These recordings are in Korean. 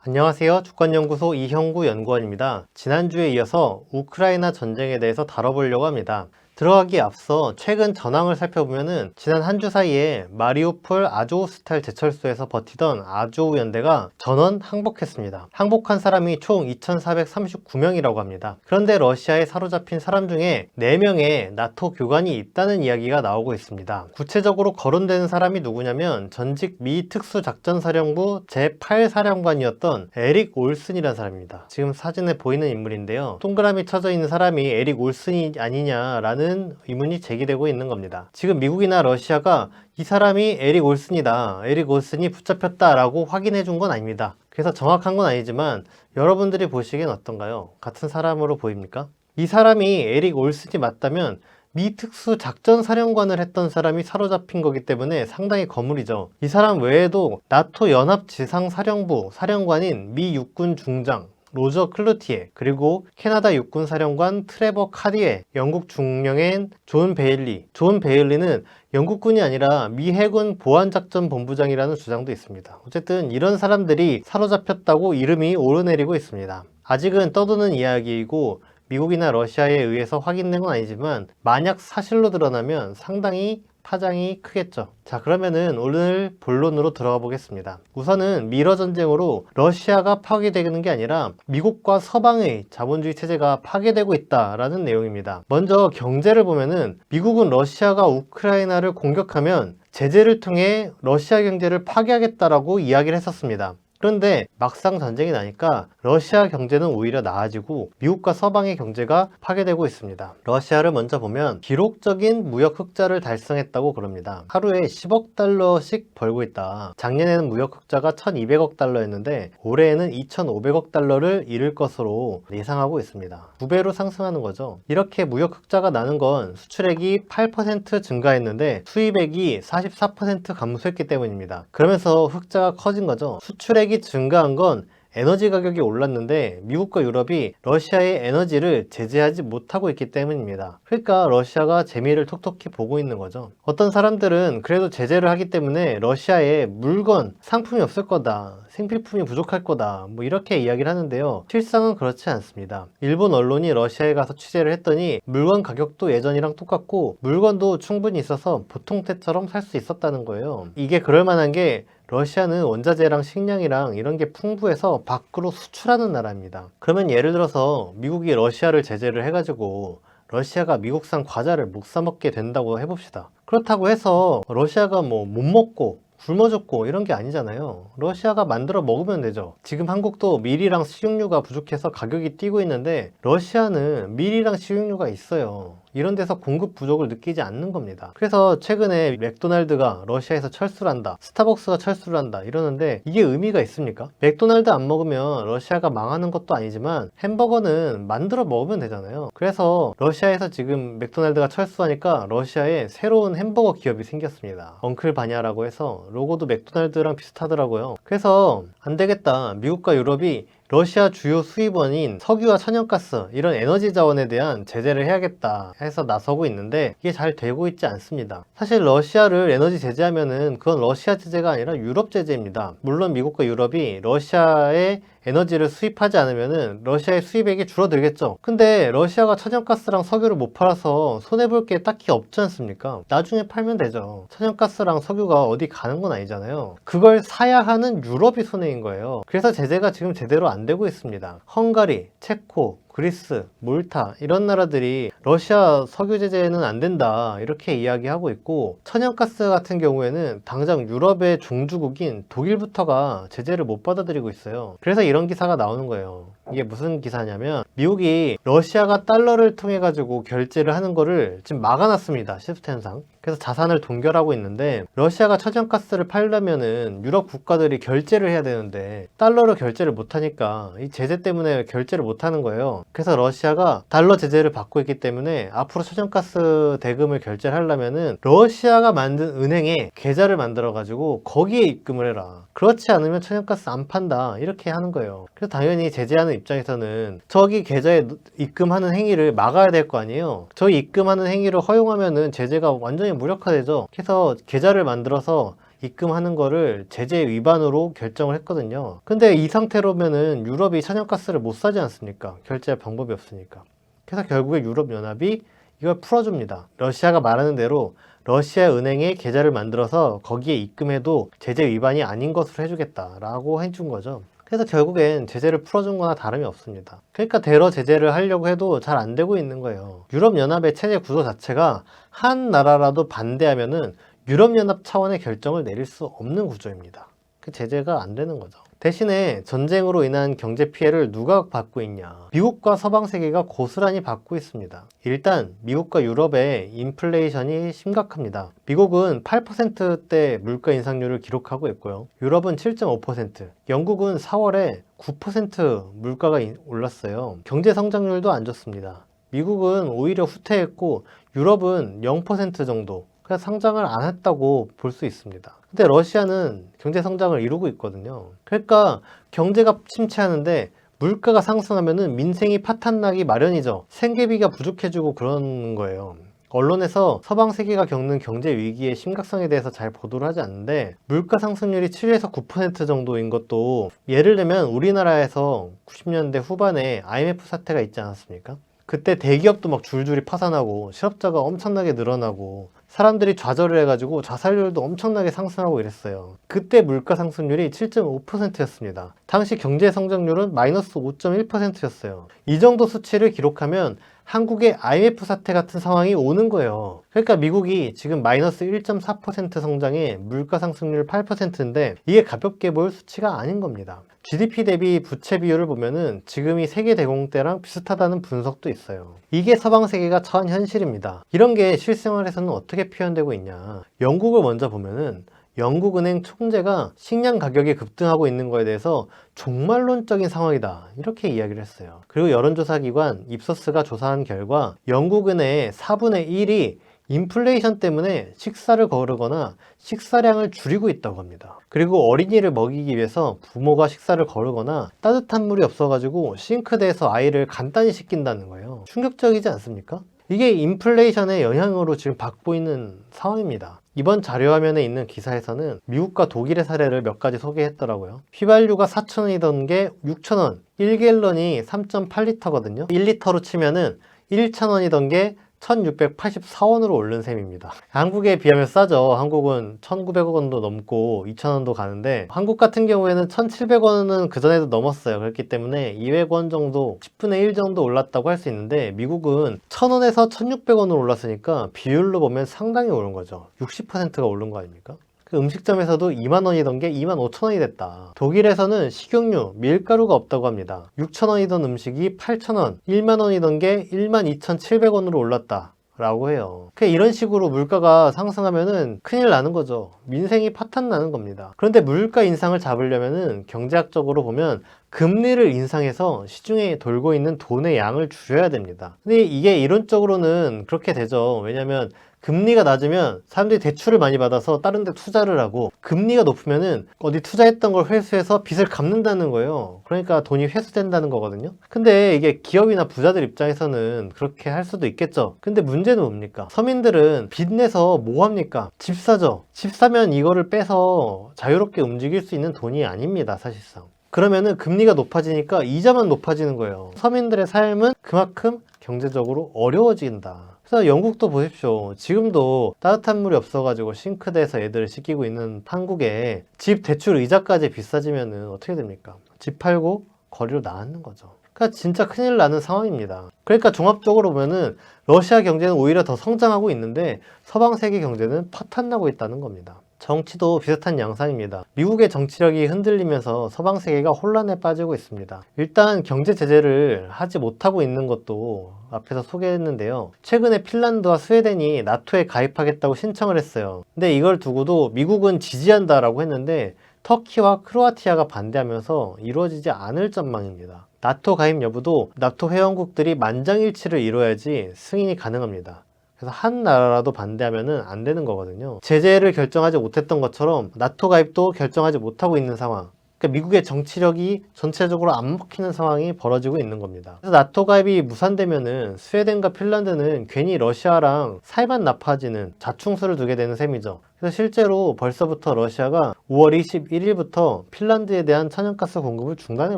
안녕하세요. 주권연구소 이형구 연구원입니다. 지난주에 이어서 우크라이나 전쟁에 대해서 다뤄보려고 합니다. 들어가기 앞서 최근 전황을 살펴보면은 지난 한 주 사이에 마리우폴 아조우스탈 제철소에서 버티던 아조우 연대가 전원 항복했습니다. 항복한 사람이 총 2,439명이라고 합니다. 그런데 러시아에 사로잡힌 사람 중에 4명의 나토 교관이 있다는 이야기가 나오고 있습니다. 구체적으로 거론되는 사람이 누구냐면 전직 미 특수작전사령부 제8사령관이었던 에릭 올슨이라는 사람입니다. 지금 사진에 보이는 인물인데요. 동그라미 쳐져 있는 사람이 에릭 올슨이 아니냐라는 의문이 제기되고 있는 겁니다. 지금 미국이나 러시아가 이 사람이 에릭 올슨이다, 에릭 올슨이 붙잡혔다 라고 확인해 준 건 아닙니다. 그래서 정확한 건 아니지만 여러분들이 보시기엔 어떤가요? 같은 사람으로 보입니까? 이 사람이 에릭 올슨이 맞다면 미 특수작전사령관을 했던 사람이 사로잡힌 거기 때문에 상당히 거물이죠. 이 사람 외에도 나토 연합지상사령부 사령관인 미 육군 중장 로저 클루티에, 그리고 캐나다 육군사령관 트레버 카디에, 영국 중령인 존 베일리는 영국군이 아니라 미 해군 보안작전본부장이라는 주장도 있습니다. 어쨌든 이런 사람들이 사로잡혔다고 이름이 오르내리고 있습니다. 아직은 떠도는 이야기이고 미국이나 러시아에 의해서 확인된 건 아니지만 만약 사실로 드러나면 상당히 파장이 크겠죠. 자, 그러면은 오늘 본론으로 들어가 보겠습니다. 우선은 미러 전쟁으로 러시아가 파괴되는 게 아니라 미국과 서방의 자본주의 체제가 파괴되고 있다라는 내용입니다. 먼저 경제를 보면은 미국은 러시아가 우크라이나를 공격하면 제재를 통해 러시아 경제를 파괴하겠다라고 이야기를 했었습니다. 그런데 막상 전쟁이 나니까 러시아 경제는 오히려 나아지고 미국과 서방의 경제가 파괴되고 있습니다. 러시아를 먼저 보면 기록적인 무역 흑자를 달성했다고 그럽니다. 하루에 10억 달러씩 벌고 있다. 작년에는 무역 흑자가 1200억 달러였는데 올해에는 2500억 달러를 이룰 것으로 예상하고 있습니다. 2배로 상승하는 거죠. 이렇게 무역 흑자가 나는 건 수출액이 8% 증가했는데 수입액이 44% 감소했기 때문입니다. 그러면서 흑자가 커진 거죠. 수출액이 증가한 건 에너지 가격이 올랐는데 미국과 유럽이 러시아의 에너지를 제재하지 못하고 있기 때문입니다. 그러니까 러시아가 재미를 톡톡히 보고 있는 거죠. 어떤 사람들은 그래도 제재를 하기 때문에 러시아에 물건, 상품이 없을 거다, 생필품이 부족할 거다, 뭐 이렇게 이야기를 하는데요. 실상은 그렇지 않습니다. 일본 언론이 러시아에 가서 취재를 했더니 물건 가격도 예전이랑 똑같고 물건도 충분히 있어서 보통 때처럼 살 수 있었다는 거예요. 이게 그럴 만한 게 러시아는 원자재랑 식량이랑 이런 게 풍부해서 밖으로 수출하는 나라입니다. 그러면 예를 들어서 미국이 러시아를 제재를 해가지고 러시아가 미국산 과자를 못 사 먹게 된다고 해봅시다. 그렇다고 해서 러시아가 뭐 못 먹고 굶어 죽고 이런 게 아니잖아요. 러시아가 만들어 먹으면 되죠. 지금 한국도 밀이랑 식용유가 부족해서 가격이 뛰고 있는데 러시아는 밀이랑 식용유가 있어요. 이런 데서 공급 부족을 느끼지 않는 겁니다. 그래서 최근에 맥도날드가 러시아에서 철수를 한다, 스타벅스가 철수를 한다 이러는데 이게 의미가 있습니까? 맥도날드 안 먹으면 러시아가 망하는 것도 아니지만 햄버거는 만들어 먹으면 되잖아요. 그래서 러시아에서 지금 맥도날드가 철수하니까 러시아에 새로운 햄버거 기업이 생겼습니다. 엉클바냐라고 해서 로고도 맥도날드랑 비슷하더라고요. 그래서 안 되겠다, 미국과 유럽이 러시아 주요 수입원인 석유와 천연가스 이런 에너지 자원에 대한 제재를 해야겠다 해서 나서고 있는데 이게 잘 되고 있지 않습니다. 사실 러시아를 에너지 제재하면은 그건 러시아 제재가 아니라 유럽 제재입니다. 물론 미국과 유럽이 러시아에 에너지를 수입하지 않으면은 러시아의 수입액이 줄어들겠죠. 근데 러시아가 천연가스랑 석유를 못 팔아서 손해볼 게 딱히 없지 않습니까? 나중에 팔면 되죠. 천연가스랑 석유가 어디 가는 건 아니잖아요. 그걸 사야 하는 유럽이 손해인 거예요. 그래서 제재가 지금 제대로 안 되고 있습니다. 헝가리, 체코, 그리스, 몰타 이런 나라들이 러시아 석유 제재는 안 된다 이렇게 이야기하고 있고, 천연가스 같은 경우에는 당장 유럽의 종주국인 독일부터가 제재를 못 받아들이고 있어요. 그래서 이런 기사가 나오는 거예요. 이게 무슨 기사냐면 미국이 러시아가 달러를 통해 가지고 결제를 하는 거를 지금 막아놨습니다, 시스템상. 그래서 자산을 동결하고 있는데 러시아가 천연가스를 팔려면은 유럽 국가들이 결제를 해야 되는데 달러로 결제를 못하니까 이 제재 때문에 결제를 못하는 거예요. 그래서 러시아가 달러 제재를 받고 있기 때문에 앞으로 천연가스 대금을 결제를 하려면은 러시아가 만든 은행에 계좌를 만들어 가지고 거기에 입금을 해라, 그렇지 않으면 천연가스 안 판다, 이렇게 하는 거예요. 그래서 당연히 제재하는 입장에서는 저기 계좌에 입금하는 행위를 막아야 될 거 아니에요. 저기 입금하는 행위를 허용하면은 제재가 완전히 굉장히 무력화되죠. 그래서 계좌를 만들어서 입금하는 거를 제재 위반으로 결정을 했거든요. 근데 이 상태로면은 유럽이 천연가스를 못 사지 않습니까? 결제할 방법이 없으니까. 그래서 결국에 유럽연합이 이걸 풀어줍니다. 러시아가 말하는 대로 러시아 은행에 계좌를 만들어서 거기에 입금해도 제재 위반이 아닌 것으로 해주겠다라고 해준 거죠. 그래서 결국엔 제재를 풀어준 거나 다름이 없습니다. 그러니까 대러 제재를 하려고 해도 잘 안 되고 있는 거예요. 유럽연합의 체제 구조 자체가 한 나라라도 반대하면은 유럽연합 차원의 결정을 내릴 수 없는 구조입니다. 그 제재가 안 되는 거죠. 대신에 전쟁으로 인한 경제 피해를 누가 받고 있냐? 미국과 서방 세계가 고스란히 받고 있습니다. 일단 미국과 유럽의 인플레이션이 심각합니다. 미국은 8%대 물가 인상률을 기록하고 있고요. 유럽은 7.5%, 영국은 4월에 9% 물가가 올랐어요. 경제 성장률도 안 좋습니다. 미국은 오히려 후퇴했고 유럽은 0% 정도, 그러니까 상장을 안 했다고 볼 수 있습니다. 근데 러시아는 경제 성장을 이루고 있거든요. 그러니까 경제가 침체하는데 물가가 상승하면은 민생이 파탄나기 마련이죠. 생계비가 부족해지고 그런 거예요. 언론에서 서방 세계가 겪는 경제 위기의 심각성에 대해서 잘 보도를 하지 않는데 물가 상승률이 7에서 9% 정도인 것도, 예를 들면 우리나라에서 90년대 후반에 IMF 사태가 있지 않았습니까? 그때 대기업도 막 줄줄이 파산하고 실업자가 엄청나게 늘어나고 사람들이 좌절을 해가지고 자살률도 엄청나게 상승하고 이랬어요. 그때 물가 상승률이 7.5%였습니다. 당시 경제 성장률은 마이너스 5.1%였어요. 이 정도 수치를 기록하면 한국의 IMF 사태 같은 상황이 오는 거예요. 그러니까 미국이 지금 마이너스 1.4% 성장에 물가 상승률 8%인데 이게 가볍게 보일 수치가 아닌 겁니다. GDP 대비 부채 비율을 보면은 지금이 세계 대공 때랑 비슷하다는 분석도 있어요. 이게 서방 세계가 처한 현실입니다. 이런 게 실생활에서는 어떻게 표현되고 있냐? 영국을 먼저 보면은 영국은행 총재가 식량 가격이 급등하고 있는 거에 대해서 종말론적인 상황이다, 이렇게 이야기를 했어요. 그리고 여론조사기관 입소스가 조사한 결과 영국은행의 4분의 1이 인플레이션 때문에 식사를 거르거나 식사량을 줄이고 있다고 합니다. 그리고 어린이를 먹이기 위해서 부모가 식사를 거르거나 따뜻한 물이 없어가지고 싱크대에서 아이를 간단히 씻긴다는 거예요. 충격적이지 않습니까? 이게 인플레이션의 영향으로 지금 받고 있는 상황입니다. 이번 자료화면에 있는 기사에서는 미국과 독일의 사례를 몇 가지 소개했더라고요. 휘발유가 4,000원이던 게 6,000원, 1갤런이 3.8리터거든요. 1리터로 치면은 1,000원이던 게 1684원으로 오른 셈입니다. 한국에 비하면 싸죠. 한국은 1900억 원도 넘고 2000원도 가는데 한국 같은 경우에는 1700원은 그전에도 넘었어요. 그렇기 때문에 200원 정도, 10분의 1 정도 올랐다고 할 수 있는데 미국은 1000원에서 1600원으로 올랐으니까 비율로 보면 상당히 오른 거죠. 60%가 오른 거 아닙니까? 그 음식점에서도 2만원이던 게 25,000원이 됐다. 독일에서는 식용유, 밀가루가 없다고 합니다. 6,000원이던 음식이 8,000원, 1만원이던 게 12,700원으로 올랐다 라고 해요. 이런 식으로 물가가 상승하면은 큰일 나는 거죠. 민생이 파탄 나는 겁니다. 그런데 물가 인상을 잡으려면은 경제학적으로 보면 금리를 인상해서 시중에 돌고 있는 돈의 양을 줄여야 됩니다. 근데 이게 이론적으로는 그렇게 되죠. 왜냐면 금리가 낮으면 사람들이 대출을 많이 받아서 다른 데 투자를 하고, 금리가 높으면은 어디 투자했던 걸 회수해서 빚을 갚는다는 거예요. 그러니까 돈이 회수된다는 거거든요. 근데 이게 기업이나 부자들 입장에서는 그렇게 할 수도 있겠죠. 근데 문제는 뭡니까? 서민들은 빚 내서 뭐 합니까? 집 사죠. 집 사면 이거를 빼서 자유롭게 움직일 수 있는 돈이 아닙니다, 사실상. 그러면은 금리가 높아지니까 이자만 높아지는 거예요. 서민들의 삶은 그만큼 경제적으로 어려워진다. 그래서 영국도 보십시오. 지금도 따뜻한 물이 없어가지고 싱크대에서 애들을 씻기고 있는 한국에 집 대출 의자까지 비싸지면 어떻게 됩니까? 집 팔고 거리로 나가는 거죠. 그러니까 진짜 큰일 나는 상황입니다. 그러니까 종합적으로 보면은 러시아 경제는 오히려 더 성장하고 있는데 서방 세계 경제는 파탄나고 있다는 겁니다. 정치도 비슷한 양상입니다. 미국의 정치력이 흔들리면서 서방 세계가 혼란에 빠지고 있습니다. 일단 경제 제재를 하지 못하고 있는 것도 앞에서 소개했는데요. 최근에 핀란드와 스웨덴이 나토에 가입하겠다고 신청을 했어요. 근데 이걸 두고도 미국은 지지한다라고 했는데 터키와 크로아티아가 반대하면서 이루어지지 않을 전망입니다. 나토 가입 여부도 나토 회원국들이 만장일치를 이뤄야지 승인이 가능합니다. 그래서 한 나라라도 반대하면 안 되는 거거든요. 제재를 결정하지 못했던 것처럼 나토 가입도 결정하지 못하고 있는 상황. 그러니까 미국의 정치력이 전체적으로 안 먹히는 상황이 벌어지고 있는 겁니다. 그래서 나토 가입이 무산되면은 스웨덴과 핀란드는 괜히 러시아랑 살만 나빠지는 자충수를 두게 되는 셈이죠. 그래서 실제로 벌써부터 러시아가 5월 21일부터 핀란드에 대한 천연가스 공급을 중단해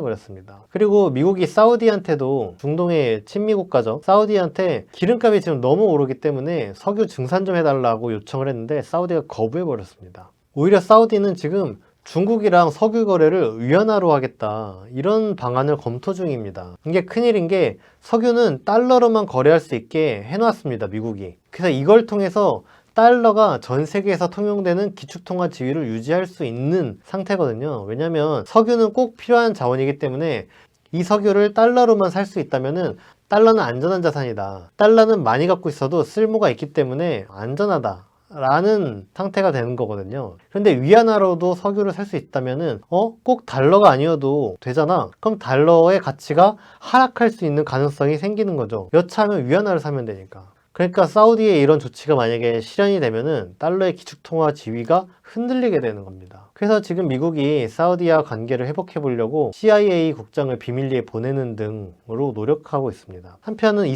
버렸습니다. 그리고 미국이 사우디한테도, 중동의 친미 국가죠, 사우디한테 기름값이 지금 너무 오르기 때문에 석유 증산 좀 해달라고 요청을 했는데 사우디가 거부해 버렸습니다. 오히려 사우디는 지금 중국이랑 석유 거래를 위안화로 하겠다, 이런 방안을 검토 중입니다. 이게 큰일인 게 석유는 달러로만 거래할 수 있게 해놨습니다, 미국이. 그래서 이걸 통해서 달러가 전 세계에서 통용되는 기축통화 지위를 유지할 수 있는 상태거든요. 왜냐면 석유는 꼭 필요한 자원이기 때문에 이 석유를 달러로만 살 수 있다면은 달러는 안전한 자산이다, 달러는 많이 갖고 있어도 쓸모가 있기 때문에 안전하다 라는 상태가 되는 거거든요. 그런데 위안화로도 석유를 살 수 있다면은 꼭 달러가 아니어도 되잖아. 그럼 달러의 가치가 하락할 수 있는 가능성이 생기는 거죠. 여차하면 위안화를 사면 되니까. 그러니까 사우디의 이런 조치가 만약에 실현이 되면은 달러의 기축통화 지위가 흔들리게 되는 겁니다. 그래서 지금 미국이 사우디와 관계를 회복해 보려고 CIA 국장을 비밀리에 보내는 등으로 노력하고 있습니다. 한편은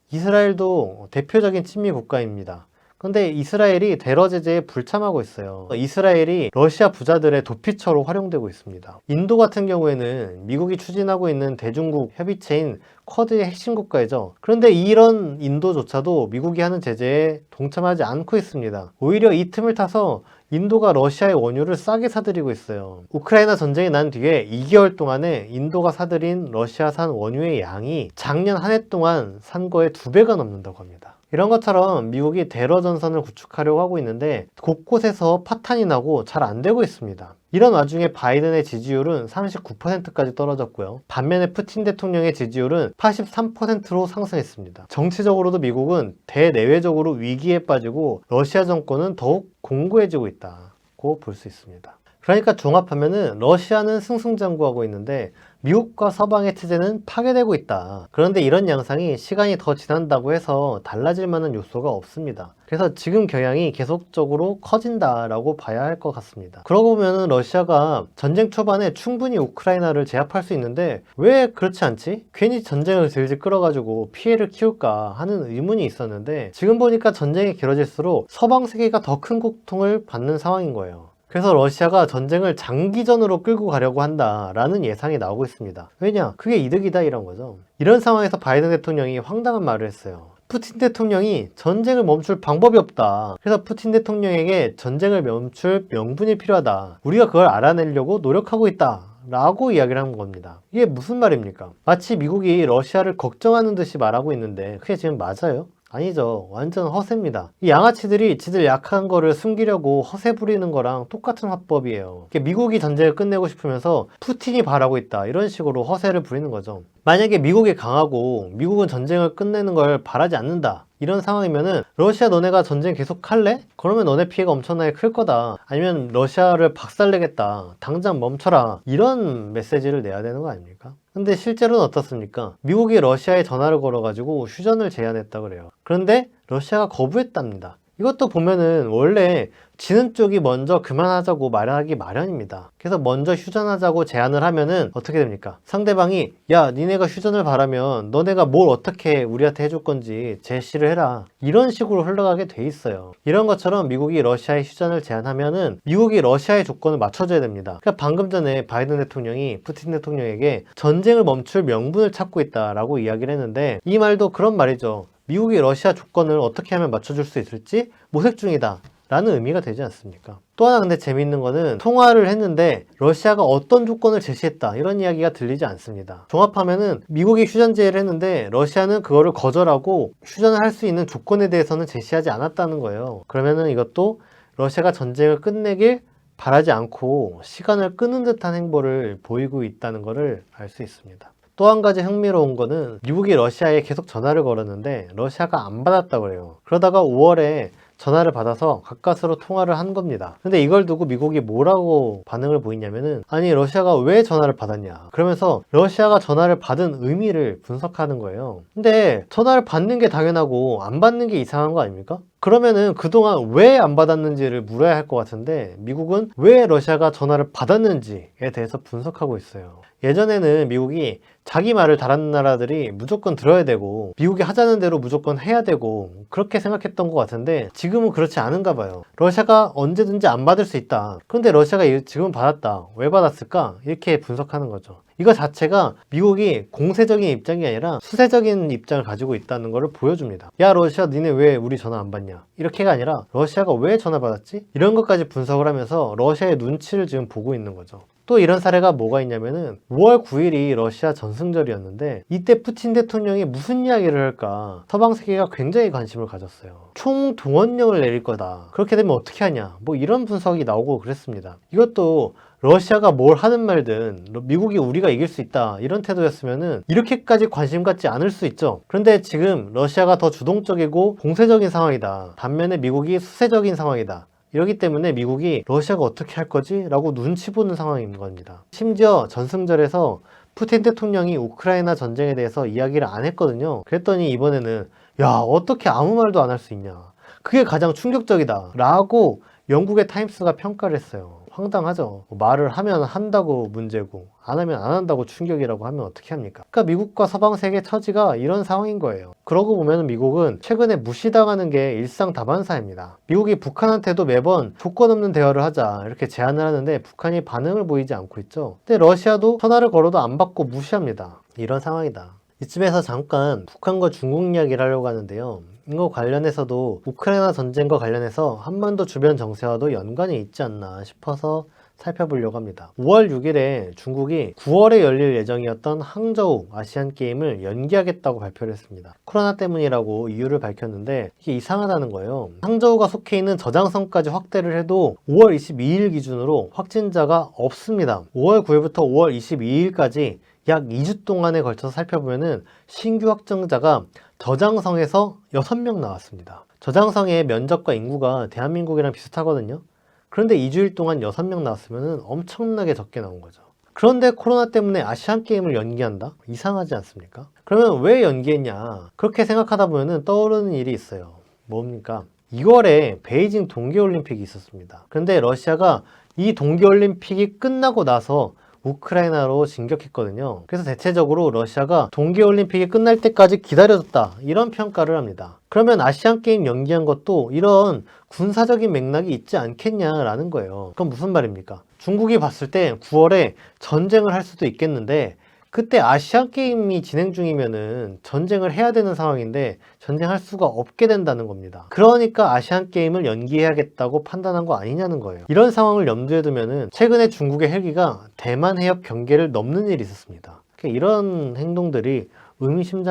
이스라엘도 대표적인 친미 국가입니다. 근데 이스라엘이 테러 제재에 불참하고 있어요. 이스라엘이 러시아 부자들의 도피처로 활용되고 있습니다. 인도 같은 경우에는 미국이 추진하고 있는 대중국 협의체인 쿼드의 핵심 국가이죠. 그런데 이런 인도조차도 미국이 하는 제재에 동참하지 않고 있습니다. 오히려 이 틈을 타서 인도가 러시아의 원유를 싸게 사들이고 있어요. 우크라이나 전쟁이 난 뒤에 2개월 동안에 인도가 사들인 러시아산 원유의 양이 작년 한 해 동안 산 거의 2배가 넘는다고 합니다. 이런 것처럼 미국이 대러 전선을 구축하려고 하고 있는데 곳곳에서 파탄이 나고 잘 안 되고 있습니다. 이런 와중에 바이든의 지지율은 39%까지 떨어졌고요. 반면에 푸틴 대통령의 지지율은 83%로 상승했습니다. 정치적으로도 미국은 대내외적으로 위기에 빠지고 러시아 정권은 더욱 공고해지고 있다고 볼 수 있습니다. 그러니까 종합하면은 러시아는 승승장구하고 있는데 미국과 서방의 체제는 파괴되고 있다. 그런데 이런 양상이 시간이 더 지난다고 해서 달라질 만한 요소가 없습니다. 그래서 지금 경향이 계속적으로 커진다라고 봐야 할 것 같습니다. 그러고 보면은 러시아가 전쟁 초반에 충분히 우크라이나를 제압할 수 있는데 왜 그렇지 않지? 괜히 전쟁을 질질 끌어가지고 피해를 키울까 하는 의문이 있었는데 지금 보니까 전쟁이 길어질수록 서방 세계가 더 큰 고통을 받는 상황인 거예요. 그래서 러시아가 전쟁을 장기전으로 끌고 가려고 한다라는 예상이 나오고 있습니다. 왜냐? 그게 이득이다 이런 거죠. 이런 상황에서 바이든 대통령이 황당한 말을 했어요. 푸틴 대통령이 전쟁을 멈출 방법이 없다. 그래서 푸틴 대통령에게 전쟁을 멈출 명분이 필요하다. 우리가 그걸 알아내려고 노력하고 있다. 라고 이야기를 한 겁니다. 이게 무슨 말입니까? 마치 미국이 러시아를 걱정하는 듯이 말하고 있는데 그게 지금 맞아요? 아니죠. 완전 허세입니다. 이 양아치들이 지들 약한 거를 숨기려고 허세 부리는 거랑 똑같은 화법이에요. 미국이 전쟁을 끝내고 싶으면서 푸틴이 바라고 있다, 이런 식으로 허세를 부리는 거죠. 만약에 미국이 강하고 미국은 전쟁을 끝내는 걸 바라지 않는다, 이런 상황이면은 러시아 너네가 전쟁 계속 할래? 그러면 너네 피해가 엄청나게 클 거다. 아니면 러시아를 박살내겠다. 당장 멈춰라. 이런 메시지를 내야 되는 거 아닙니까? 근데 실제로는 어떻습니까? 미국이 러시아에 전화를 걸어가지고 휴전을 제안했다 그래요. 그런데 러시아가 거부했답니다. 이것도 보면은 원래 지는 쪽이 먼저 그만하자고 말하기 마련입니다. 그래서 먼저 휴전하자고 제안을 하면은 어떻게 됩니까? 상대방이 야, 니네가 휴전을 바라면 너네가 뭘 어떻게 우리한테 해줄 건지 제시를 해라, 이런 식으로 흘러가게 돼 있어요. 이런 것처럼 미국이 러시아에 휴전을 제안하면은 미국이 러시아의 조건을 맞춰줘야 됩니다. 그러니까 방금 전에 바이든 대통령이 푸틴 대통령에게 전쟁을 멈출 명분을 찾고 있다라고 이야기를 했는데 이 말도 그런 말이죠. 미국이 러시아 조건을 어떻게 하면 맞춰줄 수 있을지 모색 중이다 라는 의미가 되지 않습니까? 또 하나 근데 재밌는 거는 통화를 했는데 러시아가 어떤 조건을 제시했다, 이런 이야기가 들리지 않습니다. 종합하면은 미국이 휴전 제의를 했는데 러시아는 그거를 거절하고 휴전을 할 수 있는 조건에 대해서는 제시하지 않았다는 거예요. 그러면은 이것도 러시아가 전쟁을 끝내길 바라지 않고 시간을 끄는 듯한 행보를 보이고 있다는 것을 알 수 있습니다. 또 한 가지 흥미로운 거는 미국이 러시아에 계속 전화를 걸었는데 러시아가 안 받았다고 그래요. 그러다가 5월에 전화를 받아서 가까스로 통화를 한 겁니다. 근데 이걸 두고 미국이 뭐라고 반응을 보이냐면은 아니 러시아가 왜 전화를 받았냐, 그러면서 러시아가 전화를 받은 의미를 분석하는 거예요. 근데 전화를 받는 게 당연하고 안 받는 게 이상한 거 아닙니까? 그러면은 그동안 왜 안 받았는지를 물어야 할 것 같은데 미국은 왜 러시아가 전화를 받았는지에 대해서 분석하고 있어요. 예전에는 미국이 자기 말을 다른 나라들이 무조건 들어야 되고 미국이 하자는 대로 무조건 해야 되고 그렇게 생각했던 것 같은데 지금은 그렇지 않은가 봐요. 러시아가 언제든지 안 받을 수 있다. 그런데 러시아가 지금 받았다. 왜 받았을까? 이렇게 분석하는 거죠. 이거 자체가 미국이 공세적인 입장이 아니라 수세적인 입장을 가지고 있다는 것을 보여줍니다. 야, 러시아 니네 왜 우리 전화 안 받냐? 이렇게가 아니라 러시아가 왜 전화 받았지? 이런 것까지 분석을 하면서 러시아의 눈치를 지금 보고 있는 거죠. 또 이런 사례가 뭐가 있냐면은 5월 9일이 러시아 전승절이었는데 이때 푸틴 대통령이 무슨 이야기를 할까 서방 세계가 굉장히 관심을 가졌어요. 총동원령을 내릴 거다. 그렇게 되면 어떻게 하냐? 뭐 이런 분석이 나오고 그랬습니다. 이것도 러시아가 뭘 하든 말든 미국이 우리가 이길 수 있다 이런 태도였으면은 이렇게까지 관심 갖지 않을 수 있죠. 그런데 지금 러시아가 더 주동적이고 공세적인 상황이다. 반면에 미국이 수세적인 상황이다. 이러기 때문에 미국이 러시아가 어떻게 할 거지? 라고 눈치 보는 상황인 겁니다. 심지어 전승절에서 푸틴 대통령이 우크라이나 전쟁에 대해서 이야기를 안 했거든요. 그랬더니 이번에는 야, 어떻게 아무 말도 안 할 수 있냐. 그게 가장 충격적이다. 라고 영국의 타임스가 평가를 했어요. 황당하죠. 말을 하면 한다고 문제고 안 하면 안 한다고 충격이라고 하면 어떻게 합니까? 그러니까 미국과 서방 세계 처지가 이런 상황인 거예요. 그러고 보면 미국은 최근에 무시당하는 게 일상다반사입니다. 미국이 북한한테도 매번 조건 없는 대화를 하자 이렇게 제안을 하는데 북한이 반응을 보이지 않고 있죠. 근데 러시아도 전화를 걸어도 안 받고 무시합니다. 이런 상황이다. 이쯤에서 잠깐 북한과 중국 이야기를 하려고 하는데요. 이거 관련해서도 우크라이나 전쟁과 관련해서 한반도 주변 정세와도 연관이 있지 않나 싶어서 살펴보려고 합니다. 5월 6일에 중국이 9월에 열릴 예정이었던 항저우 아시안게임을 연기하겠다고 발표를 했습니다. 코로나 때문이라고 이유를 밝혔는데 이게 이상하다는 거예요. 항저우가 속해 있는 저장성까지 확대를 해도 5월 22일 기준으로 확진자가 없습니다. 5월 9일부터 5월 22일까지 약 2주 동안에 걸쳐서 살펴보면은 신규 확진자가 저장성에서 6명 나왔습니다. 저장성의 면적과 인구가 대한민국이랑 비슷하거든요. 그런데 2주일 동안 6명 나왔으면 엄청나게 적게 나온 거죠. 그런데 코로나 때문에 아시안게임을 연기한다? 이상하지 않습니까? 그러면 왜 연기했냐? 그렇게 생각하다 보면 떠오르는 일이 있어요. 뭡니까? 2월에 베이징 동계올림픽이 있었습니다. 그런데 러시아가 이 동계올림픽이 끝나고 나서 우크라이나로 진격했거든요. 그래서 대체적으로 러시아가 동계올림픽이 끝날 때까지 기다려줬다 이런 평가를 합니다. 그러면 아시안게임 연기한 것도 이런 군사적인 맥락이 있지 않겠냐라는 거예요. 그럼 무슨 말입니까? 중국이 봤을 때 9월에 전쟁을 할 수도 있겠는데 그때 아시안게임이 진행 중이면은 전쟁을 해야 되는 상황인데 전쟁할 수가 없게 된다는 겁니다. 그러니까 아시안게임을 연기해야겠다고 판단한 거 아니냐는 거예요. 이런 상황을 염두에 두면은 최근에 중국의 헬기가 대만 해협 경계를 넘는 일이 있었습니다. 이런 행동들이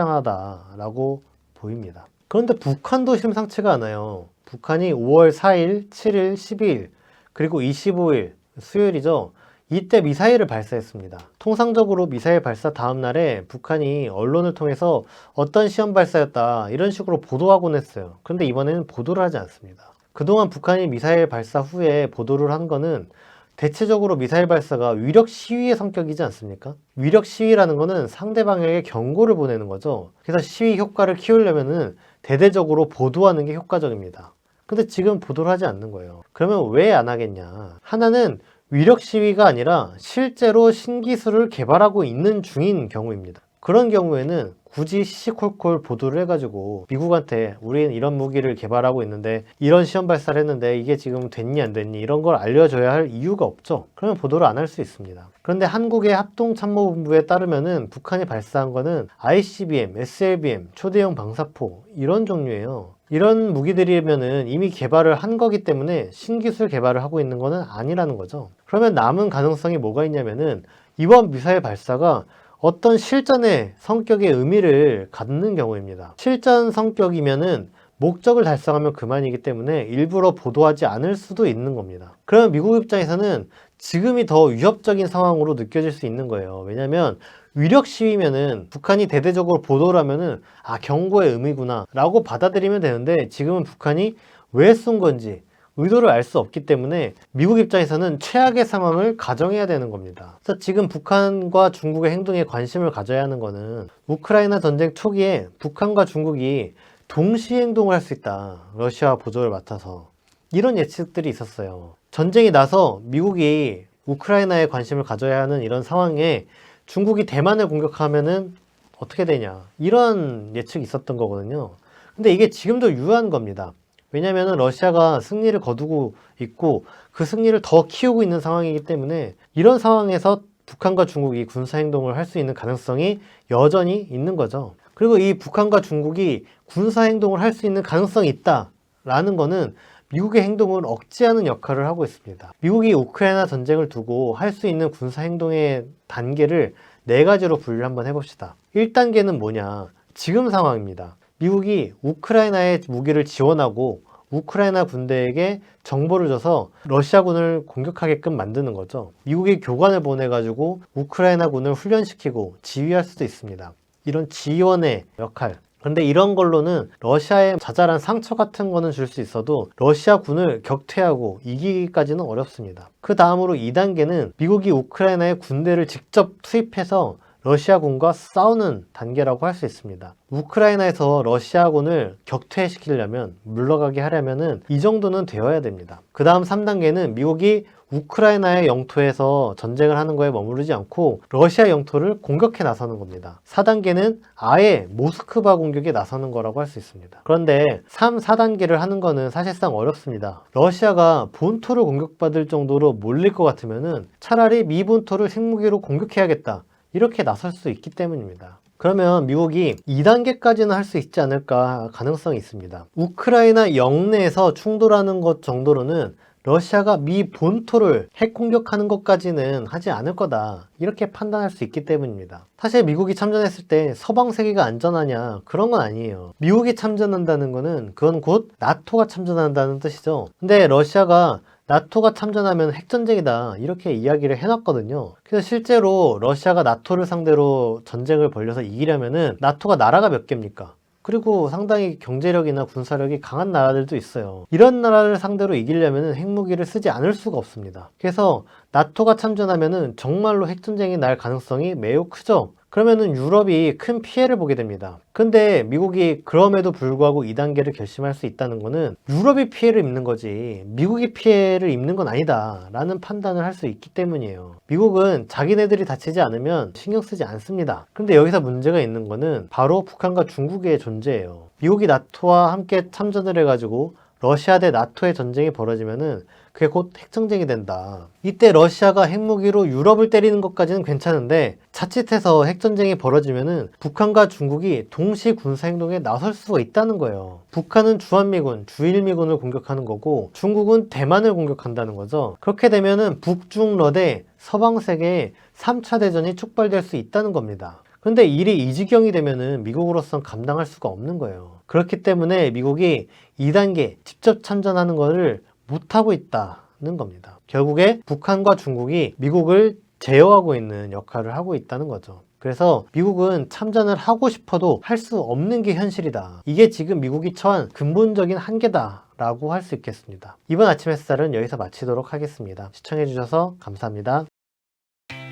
의미심장하다라고 보입니다. 그런데 북한도 심상치가 않아요. 북한이 5월 4일, 7일, 12일 그리고 25일 수요일이죠. 이때 미사일을 발사했습니다. 통상적으로 미사일 발사 다음 날에 북한이 언론을 통해서 어떤 시험 발사였다 이런 식으로 보도하곤 했어요. 그런데 이번에는 보도를 하지 않습니다. 그동안 북한이 미사일 발사 후에 보도를 한 거는 대체적으로 미사일 발사가 위력 시위의 성격이지 않습니까? 위력 시위라는 거는 상대방에게 경고를 보내는 거죠. 그래서 시위 효과를 키우려면은 대대적으로 보도하는 게 효과적입니다. 근데 지금 보도를 하지 않는 거예요. 그러면 왜 안 하겠냐? 하나는 위력 시위가 아니라 실제로 신기술을 개발하고 있는 중인 경우입니다. 그런 경우에는 굳이 시시콜콜 보도를 해가지고 미국한테 우리는 이런 무기를 개발하고 있는데 이런 시험 발사를 했는데 이게 지금 됐니 안 됐니 이런 걸 알려줘야 할 이유가 없죠. 그러면 보도를 안 할 수 있습니다. 그런데 한국의 합동참모본부에 따르면은 북한이 발사한 거는 ICBM, SLBM, 초대형 방사포 이런 종류예요. 이런 무기들이면은 이미 개발을 한 거기 때문에 신기술 개발을 하고 있는 거는 아니라는 거죠. 그러면 남은 가능성이 뭐가 있냐면은 이번 미사일 발사가 어떤 실전의 성격의 의미를 갖는 경우입니다. 실전 성격이면은 목적을 달성하면 그만이기 때문에 일부러 보도하지 않을 수도 있는 겁니다. 그러면 미국 입장에서는 지금이 더 위협적인 상황으로 느껴질 수 있는 거예요. 왜냐면 위력 시위면은 북한이 대대적으로 보도를 하면은 아, 경고의 의미구나 라고 받아들이면 되는데 지금은 북한이 왜 쏜 건지 의도를 알 수 없기 때문에 미국 입장에서는 최악의 상황을 가정해야 되는 겁니다. 그래서 지금 북한과 중국의 행동에 관심을 가져야 하는 거는 우크라이나 전쟁 초기에 북한과 중국이 동시 행동을 할 수 있다. 러시아와 보조를 맡아서. 이런 예측들이 있었어요. 전쟁이 나서 미국이 우크라이나에 관심을 가져야 하는 이런 상황에 중국이 대만을 공격하면은 어떻게 되냐. 이런 예측이 있었던 거거든요. 근데 이게 지금도 유효한 겁니다. 왜냐하면 러시아가 승리를 거두고 있고 그 승리를 더 키우고 있는 상황이기 때문에 이런 상황에서 북한과 중국이 군사행동을 할 수 있는 가능성이 여전히 있는 거죠. 그리고 이 북한과 중국이 군사행동을 할 수 있는 가능성이 있다라는 거는 미국의 행동을 억제하는 역할을 하고 있습니다. 미국이 우크라이나 전쟁을 두고 할 수 있는 군사행동의 단계를 4가지로 분류를 한번 해봅시다. 1단계는 뭐냐? 지금 상황입니다. 미국이 우크라이나에 무기를 지원하고 우크라이나 군대에게 정보를 줘서 러시아군을 공격하게끔 만드는 거죠. 미국이 교관을 보내가지고 우크라이나 군을 훈련시키고 지휘할 수도 있습니다. 이런 지원의 역할. 그런데 이런 걸로는 러시아에 자잘한 상처 같은 거는 줄 수 있어도 러시아 군을 격퇴하고 이기기까지는 어렵습니다. 그 다음으로 2단계는 미국이 우크라이나에 군대를 직접 투입해서 러시아군과 싸우는 단계라고 할 수 있습니다. 우크라이나에서 러시아군을 격퇴시키려면, 물러가게 하려면은 이 정도는 되어야 됩니다. 그 다음 3단계는 미국이 우크라이나의 영토에서 전쟁을 하는 거에 머무르지 않고 러시아 영토를 공격해 나서는 겁니다. 4단계는 아예 모스크바 공격에 나서는 거라고 할 수 있습니다. 그런데 3, 4단계를 하는 거는 사실상 어렵습니다. 러시아가 본토를 공격받을 정도로 몰릴 것 같으면은 차라리 미 본토를 핵무기로 공격해야겠다. 이렇게 나설 수 있기 때문입니다. 그러면 미국이 2단계까지는 할 수 있지 않을까 가능성이 있습니다. 우크라이나 영내에서 충돌하는 것 정도로는 러시아가 미 본토를 핵 공격하는 것까지는 하지 않을 거다. 이렇게 판단할 수 있기 때문입니다. 사실 미국이 참전했을 때 서방 세계가 안전하냐? 그런 건 아니에요. 미국이 참전한다는 거는 그건 곧 나토가 참전한다는 뜻이죠. 근데 러시아가 나토가 참전하면 핵전쟁이다 이렇게 이야기를 해놨거든요. 그래서 실제로 러시아가 나토를 상대로 전쟁을 벌여서 이기려면은 나토가 나라가 몇 개입니까? 그리고 상당히 경제력이나 군사력이 강한 나라들도 있어요. 이런 나라를 상대로 이기려면 핵무기를 쓰지 않을 수가 없습니다. 그래서 나토가 참전하면 정말로 핵전쟁이 날 가능성이 매우 크죠. 그러면은 유럽이 큰 피해를 보게 됩니다. 근데 미국이 그럼에도 불구하고 2단계를 결심할 수 있다는 거는 유럽이 피해를 입는 거지 미국이 피해를 입는 건 아니다 라는 판단을 할 수 있기 때문이에요. 미국은 자기네들이 다치지 않으면 신경 쓰지 않습니다. 근데 여기서 문제가 있는 거는 바로 북한과 중국의 존재예요. 미국이 나토와 함께 참전을 해가지고 러시아 대 나토의 전쟁이 벌어지면은 그게 곧 핵전쟁이 된다. 이때 러시아가 핵무기로 유럽을 때리는 것까지는 괜찮은데 자칫해서 핵전쟁이 벌어지면은 북한과 중국이 동시 군사행동에 나설 수가 있다는 거예요. 북한은 주한미군, 주일미군을 공격하는 거고 중국은 대만을 공격한다는 거죠. 그렇게 되면은 북중러대 서방세계에 3차 대전이 촉발될 수 있다는 겁니다. 근데 일이 이 지경이 되면은 미국으로선 감당할 수가 없는 거예요. 그렇기 때문에 미국이 2단계 직접 참전하는 것을 못하고 있다는 겁니다. 결국에 북한과 중국이 미국을 제어하고 있는 역할을 하고 있다는 거죠. 그래서 미국은 참전을 하고 싶어도 할 수 없는 게 현실이다. 이게 지금 미국이 처한 근본적인 한계다 라고 할 수 있겠습니다. 이번 아침 햇살은 여기서 마치도록 하겠습니다. 시청해주셔서 감사합니다.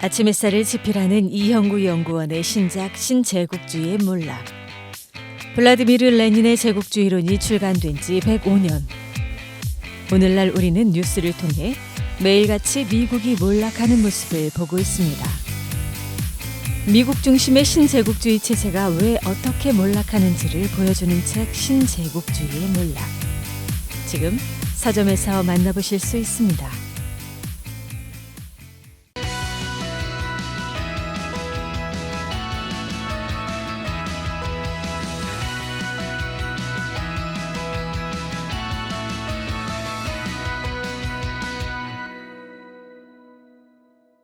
아침 햇살을 집필하는 이형구 연구원의 신작 신제국주의의 몰락. 블라디미르 레닌의 제국주의론이 출간된 지 105년. 오늘날 우리는 뉴스를 통해 매일같이 미국이 몰락하는 모습을 보고 있습니다. 미국 중심의 신제국주의 체제가 왜 어떻게 몰락하는지를 보여주는 책 신제국주의의 몰락. 지금 서점에서 만나보실 수 있습니다.